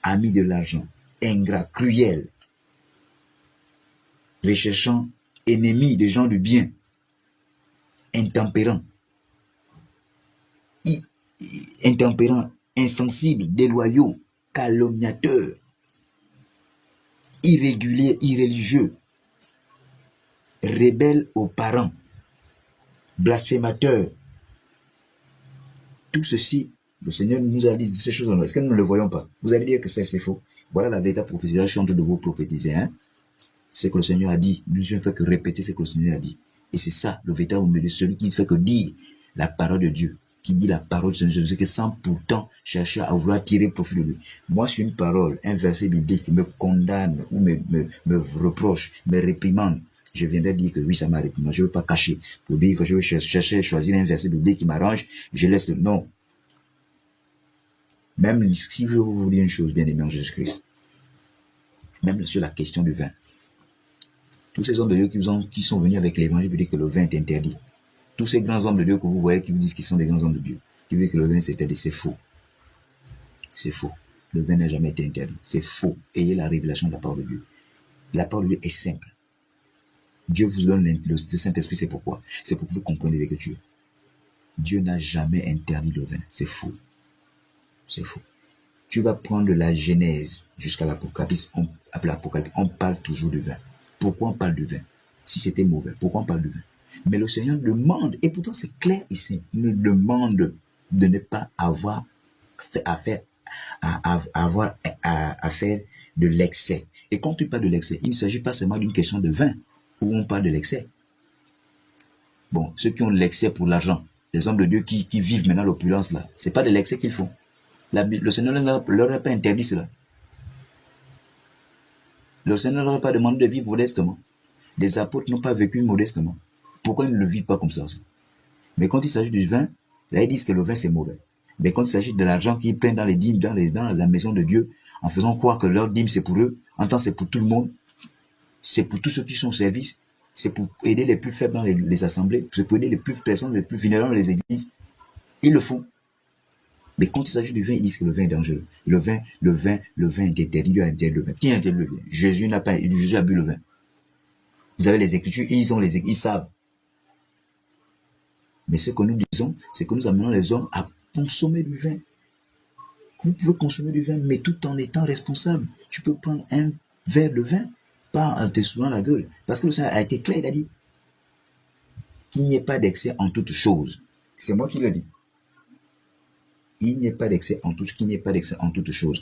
amis de l'argent, ingrats, cruels, recherchant, ennemis des gens du bien, intempérants, insensibles, déloyaux, calomniateurs, irréguliers, irréligieux, rebelles aux parents, blasphémateurs. Tout ceci, le Seigneur nous a dit ces choses-là. Est-ce que nous ne le voyons pas? Vous allez dire que c'est faux. Voilà la véritable prophétie. Là, je suis en train de vous prophétiser. C'est que le Seigneur a dit. Nous ne fait que répéter ce que le Seigneur a dit. Et c'est ça, le véritable milieu, celui qui ne fait que dire la parole de Dieu, qui dit la parole de Seigneur Jésus, sans pourtant chercher à vouloir tirer profit de lui. Moi, si une parole, un verset biblique me condamne ou me reproche, me réprimande, je viendrai dire que oui, ça m'a réprimé. Je ne veux pas cacher pour dire que je veux chercher, choisir un verset biblique qui m'arrange. Je laisse le non. Même si je veux vous dire une chose, bien aimé en Jésus-Christ, même sur la question du vin, tous ces hommes de Dieu qui sont venus avec l'évangile, disent que le vin est interdit. Tous ces grands hommes de Dieu que vous voyez qui vous disent qu'ils sont des grands hommes de Dieu, qui disent que le vin est interdit, c'est faux. C'est faux. Le vin n'a jamais été interdit. C'est faux. Ayez la révélation de la parole de Dieu. La parole de Dieu est simple. Dieu vous donne le Saint-Esprit, c'est pourquoi? C'est pour que vous compreniez les Écritures. Dieu n'a jamais interdit le vin. C'est faux. C'est faux. Tu vas prendre la Genèse jusqu'à l'Apocalypse. On parle toujours du vin. Pourquoi on parle du vin? Si c'était mauvais, pourquoi on parle du vin? Mais le Seigneur demande, et pourtant c'est clair ici, il nous demande de ne pas avoir à faire de l'excès. Et quand tu parles de l'excès, il ne s'agit pas seulement d'une question de vin, où on parle de l'excès. Bon, ceux qui ont l'excès pour l'argent, les hommes de Dieu qui vivent maintenant l'opulence là, c'est pas de l'excès qu'ils font. Le Seigneur ne leur a pas interdit cela. Le Seigneur ne leur a pas demandé de vivre modestement. Les apôtres n'ont pas vécu modestement. Pourquoi ils ne le vivent pas comme ça aussi? Mais quand il s'agit du vin, là ils disent que le vin c'est mauvais. Mais quand il s'agit de l'argent qu'ils prennent dans les dîmes, dans la maison de Dieu, en faisant croire que leur dîme c'est pour eux, en tant que c'est pour tout le monde, c'est pour tous ceux qui sont au service, c'est pour aider les plus faibles dans les assemblées, c'est pour aider les plus personnes les plus vulnérables dans les églises. Ils le font. Mais quand il s'agit du vin, ils disent que le vin est dangereux. Le vin est interdit, Dieu a interdit le vin. Qui a interdit le vin? Jésus a bu le vin. Vous avez les Écritures, ils savent. Mais ce que nous disons, c'est que nous amenons les hommes à consommer du vin. Vous pouvez consommer du vin, mais tout en étant responsable. Tu peux prendre un verre de vin, pas en te saoulant la gueule. Parce que le Seigneur a été clair, il a dit qu'il n'y ait pas d'excès en toutes choses. C'est moi qui le dis. Il n'y ait pas d'excès en toutes choses.